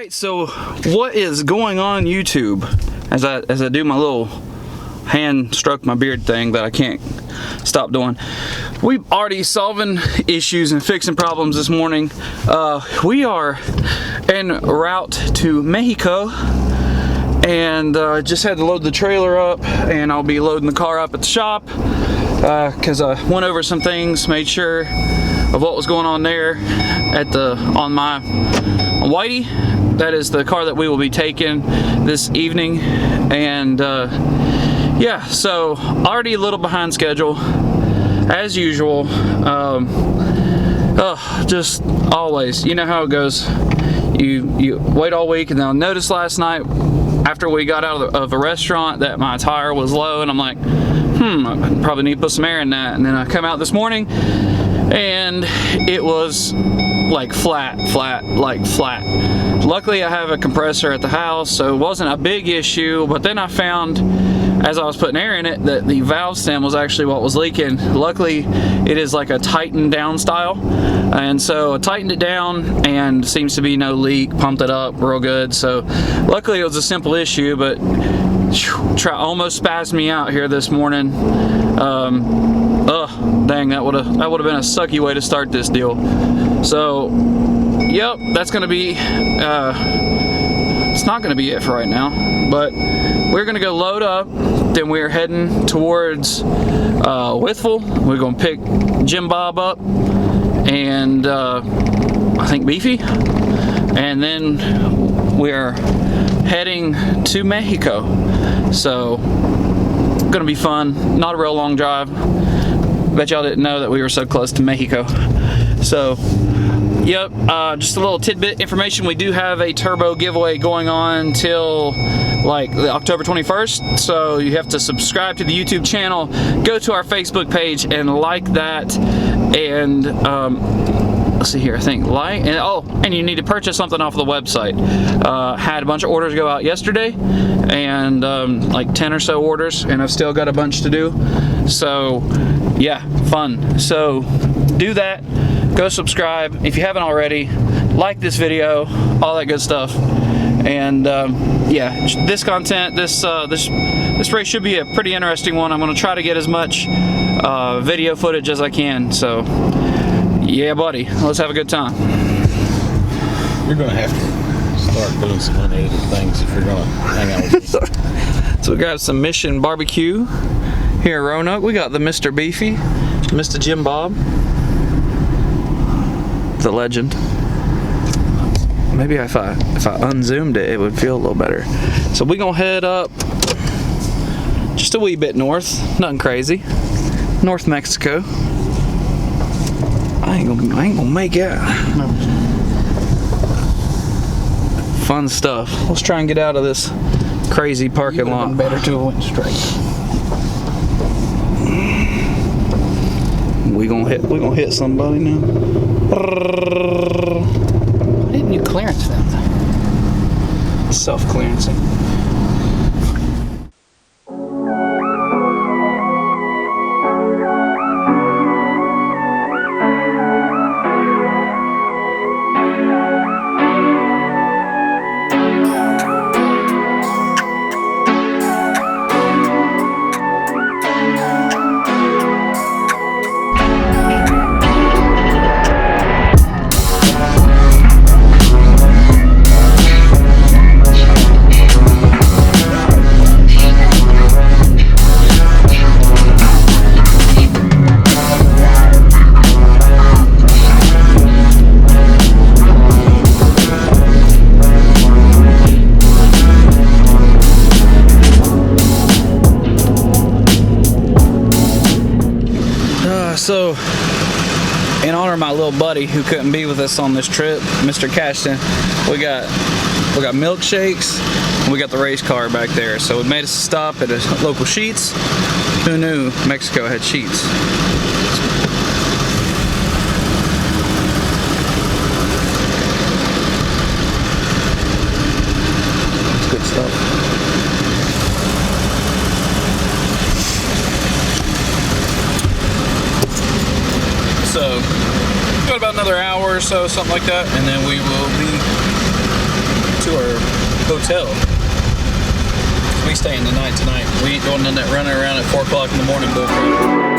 Alright, so what is going on YouTube? As I do my little hand stroke my beard thing that I can't stop doing. We've already solving issues and fixing problems this morning. We are en route to Mexico, and just had to load the trailer up, and I'll be loading the car up at the shop because I went over some things, made sure of what was going on there at on WhiTTey. That is the car that we will be taking this evening, and yeah, so already a little behind schedule as usual. Just always, you know how it goes. You wait all week, and then I noticed last night after we got out of a restaurant that my tire was low, and I'm like, I probably need to put some air in that. And then I come out this morning and it was like flat. Luckily I have a compressor at the house, so it wasn't a big issue, but then I found as I was putting air in it that the valve stem was actually what was leaking. Luckily it is like a tightened down style, and so I tightened it down and seems to be no leak, pumped it up real good. So luckily it was a simple issue, but almost spazzed me out here this morning. Dang, that would have been a sucky way to start this deal. So yep, that's gonna be it's not gonna be it for right now, but we're gonna go load up, then we're heading towards WhiTTey. We're gonna pick Jim Bob up and I think Beefy, and then we're heading to Mexico. So gonna be fun, not a real long drive. Bet y'all didn't know that we were so close to Mexico. So yep, just a little tidbit information. We do have a turbo giveaway going on till like October 21st, so you have to subscribe to the YouTube channel, go to our Facebook page and like that, and let's see here, I think like, and you need to purchase something off the website. Had a bunch of orders go out yesterday, and like 10 or so orders, and I've still got a bunch to do. So yeah, fun. So do that, go subscribe if you haven't already, like this video, all that good stuff. And yeah, this content, this race should be a pretty interesting one. I'm going to try to get as much video footage as I can. So yeah, buddy, let's have a good time. You're going to have to start doing some unedited things if you're going to hang out with me. So we got some Mission Barbecue here in Roanoke. We got the Mr. Beefy, Mr. Jim Bob, the legend. Maybe if I unzoomed it, it would feel a little better. So we gonna head up just a wee bit north, nothing crazy, North Mexico. I ain't gonna make it. Fun stuff. Let's try and get out of this crazy parking lot. Better to have went straight. We gonna hit somebody now. Why didn't you clearance that? Self-clearancing. So, in honor of my little buddy who couldn't be with us on this trip, Mr. Cashton, we got milkshakes, and we got the race car back there. So we made us a stop at a local Sheetz. Who knew Mexico had Sheetz? That's good stuff. So, got about another hour or so, something like that, and then we will be to our hotel. We staying the night tonight. We ain't doing none of that running around at 4 o'clock in the morning bullcrap.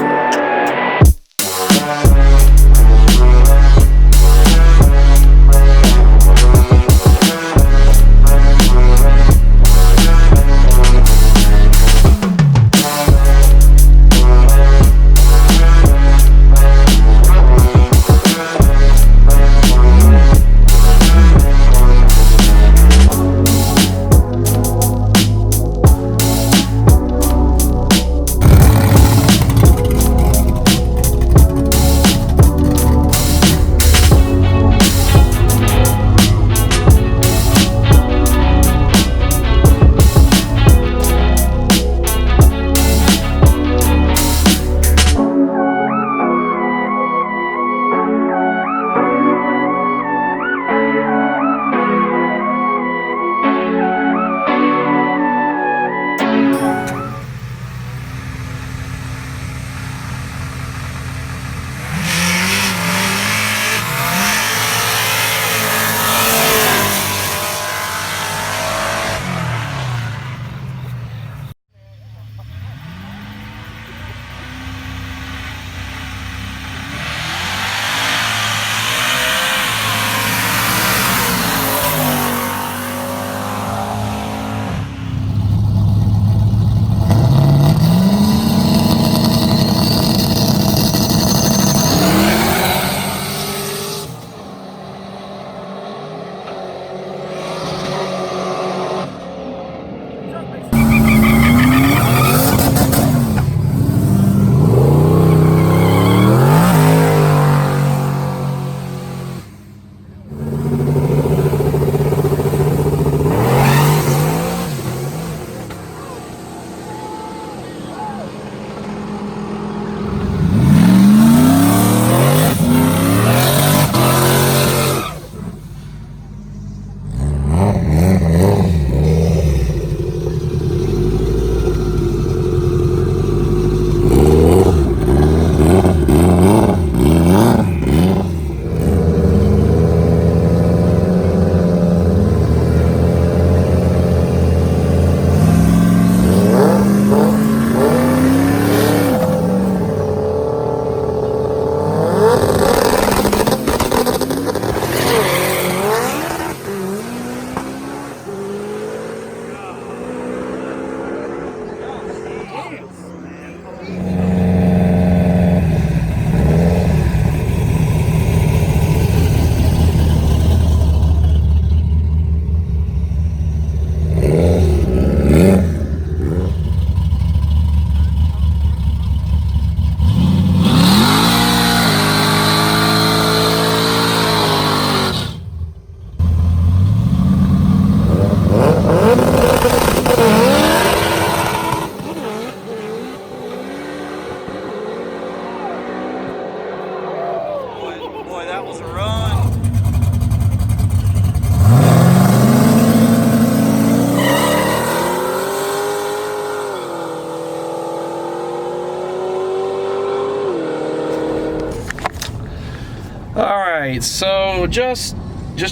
Alright, so just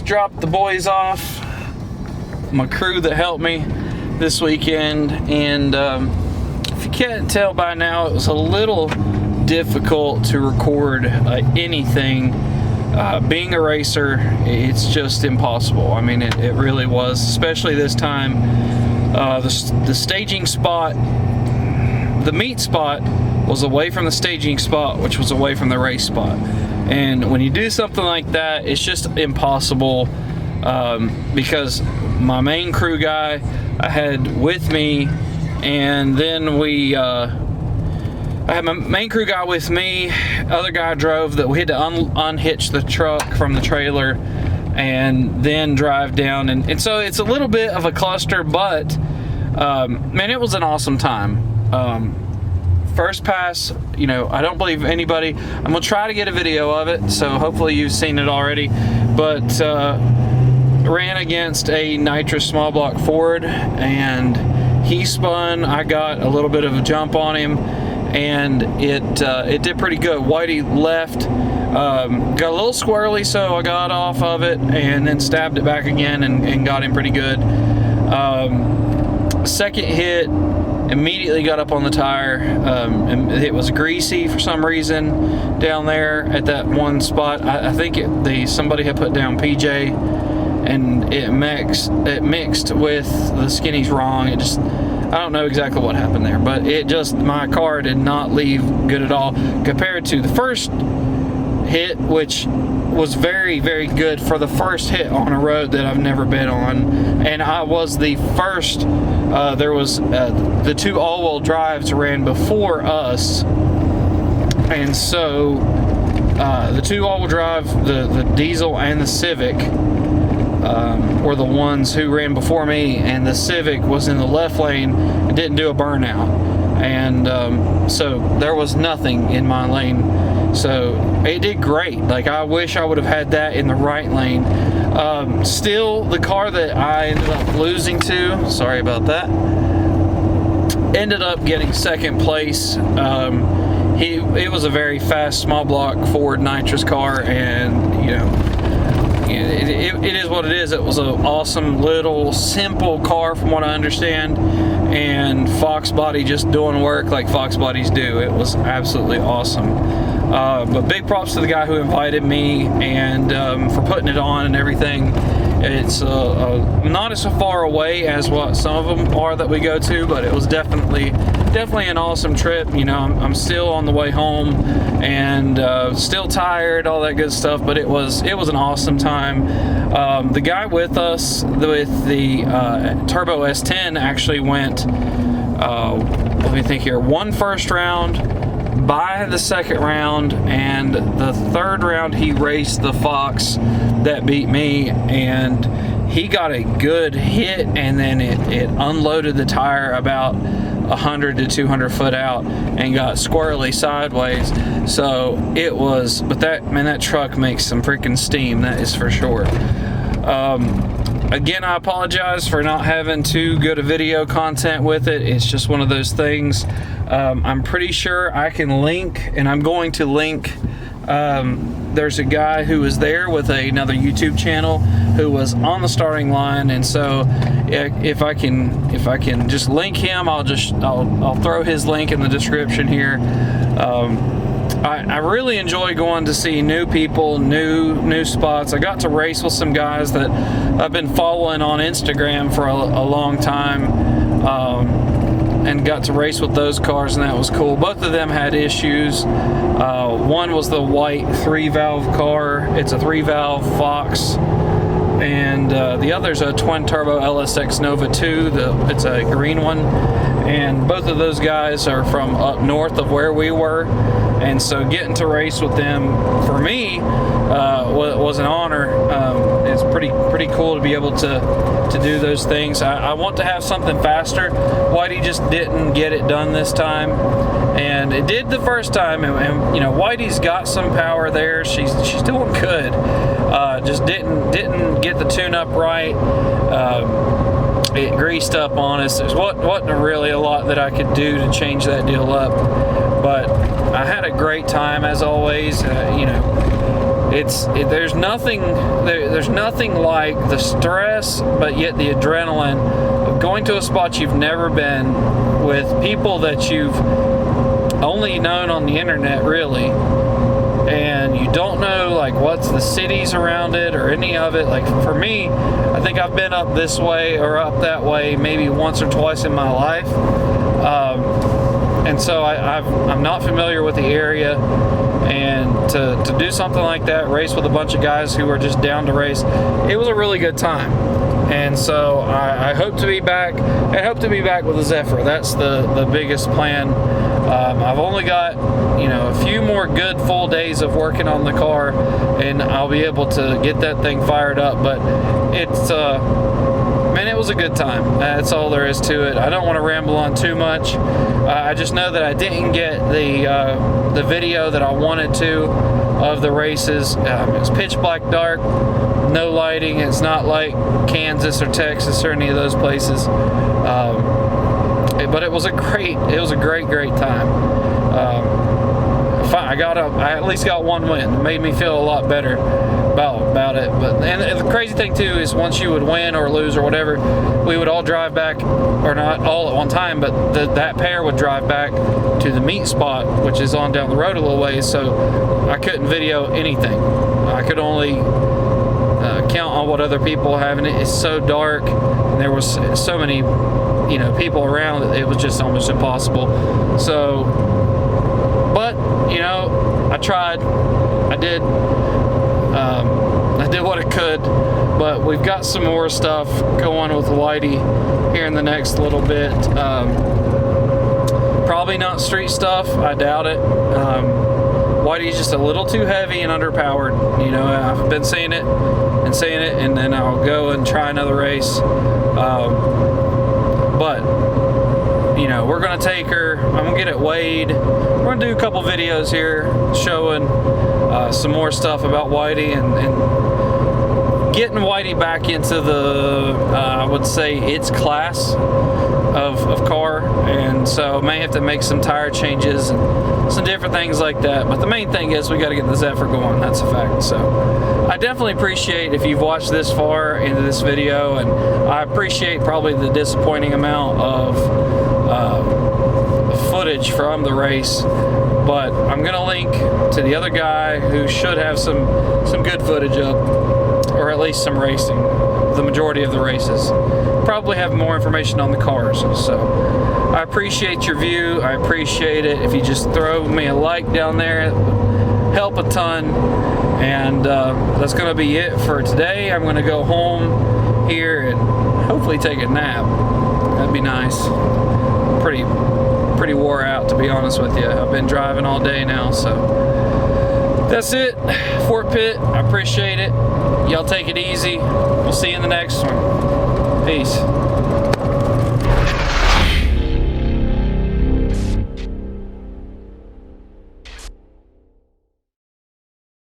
dropped the boys off, my crew that helped me this weekend, and if you can't tell by now, it was a little difficult to record anything. Being a racer, it's just impossible. I mean, it really was, especially this time. The staging spot, the meet spot was away from the staging spot, which was away from the race spot. And when you do something like that, it's just impossible, because my main crew guy I had with me, and then I had my main crew guy with me, other guy drove, that we had to unhitch the truck from the trailer and then drive down, and so it's a little bit of a cluster, but man, it was an awesome time. First pass, you know, I don't believe anybody, I'm gonna try to get a video of it, so hopefully you've seen it already, but ran against a nitrous small block Ford, and he spun. I got a little bit of a jump on him, and it did pretty good. WhiTTey left Got a little squirrely, so I got off of it and then stabbed it back again and got in pretty good. Second hit, immediately got up on the tire. And it was greasy for some reason down there at that one spot. I think somebody had put down PJ, and it mixed with the skinnies wrong. I don't know exactly what happened there, but my car did not leave good at all compared to the first hit, which was very, very good for the first hit on a road that I've never been on. And I was the first. There was the two all-wheel drives ran before us, and so the two all-wheel drive, the diesel and the Civic, were the ones who ran before me, and the Civic was in the left lane and didn't do a burnout, and so there was nothing in my lane. So it did great. Like, I wish I would have had that in the right lane. Still, the car that I ended up losing to, sorry about that, ended up getting second place. It was a very fast small block Ford nitrous car, and you know, it is what it is. It was an awesome little simple car from what I understand, and Fox Body just doing work like Fox Bodies do. It was absolutely awesome. But big props to the guy who invited me, and for putting it on and everything. It's not as far away as what some of them are that we go to, but it was definitely an awesome trip. You know, I'm still on the way home and still tired, all that good stuff, but it was an awesome time. The guy with us with the Turbo S10 actually went, let me think here, won first round, by the second round, and the third round he raced the Fox that beat me, and he got a good hit, and then it unloaded the tire about 100 to 200 foot out and got squirrely sideways. So it was, but that truck makes some freaking steam, that is for sure. Again, I apologize for not having too good a video content with it. It's just one of those things. I'm pretty sure I can link, and I'm going to link. There's a guy who was there with another YouTube channel who was on the starting line, and so if I can just link him, I'll throw his link in the description here. I really enjoy going to see new people, new spots. I got to race with some guys that I've been following on Instagram for a long time, and got to race with those cars, and that was cool. Both of them had issues. One was the white 3-valve car. It's a 3-valve Fox, and the other's a twin turbo LSX Nova 2. It's a green one, and both of those guys are from up north of where we were. And so getting to race with them, for me, was an honor. It's pretty cool to be able to do those things. I want to have something faster. WhiTTey just didn't get it done this time, and it did the first time. And you know, WhiTTey's got some power there. She's doing good. Just didn't get the tune-up right. It greased up on us. There wasn't really a lot that I could do to change that deal up, but I had a great time as always. You know, there's nothing like the stress, but yet the adrenaline of going to a spot you've never been with people that you've only known on the internet, really, and you don't know like what's the cities around it or any of it. Like for me, I think I've been up this way or up that way maybe once or twice in my life, and so I'm not familiar with the area, and to do something like that, race with a bunch of guys who are just down to race, it was a really good time. And so I hope to be back. I hope to be back with a Zephyr. That's the biggest plan. I've only got, you know, a few more good full days of working on the car, and I'll be able to get that thing fired up. But it's man, it was a good time. That's all there is to it. I don't want to ramble on too much. I just know that I didn't get the video that I wanted to of the races. It was pitch black dark, no lighting. It's not like Kansas or Texas or any of those places. But it was a great time. I at least got one win. It made me feel a lot better about it. But and the crazy thing too is once you would win or lose or whatever, we would all drive back, or not all at one time, but that pair would drive back to the meet spot, which is on down the road a little ways. So I couldn't video anything. I could only count on what other people having it. It's so dark, and there was so many, you know, people around that it was just almost impossible. So, but you know, I tried. I did what I could, but we've got some more stuff going with WhiTTey here in the next little bit. Probably not street stuff. I doubt it. WhiTTey's just a little too heavy and underpowered. You know, I've been saying it, and then I'll go and try another race. But you know, we're gonna take her. I'm gonna get it weighed. We're gonna do a couple videos here showing some more stuff about WhiTTey and getting WhiTTey back into the I would say its class of car, and so may have to make some tire changes and some different things like that. But the main thing is we got to get the Zephyr going. That's a fact. So I definitely appreciate if you've watched this far into this video, and I appreciate probably the disappointing amount of footage from the race. But I'm gonna link to the other guy who should have some good footage up, or at least some racing, the majority of the races. Probably have more information on the cars. So I appreciate your view. I appreciate it. If you just throw me a like down there, it would help a ton. And that's gonna be it for today. I'm gonna go home here and hopefully take a nap. That'd be nice. Pretty wore out, to be honest with you. I've been driving all day now, so that's it. Fort Pitt, I appreciate it. Y'all take it easy. We'll see you in the next one. Peace.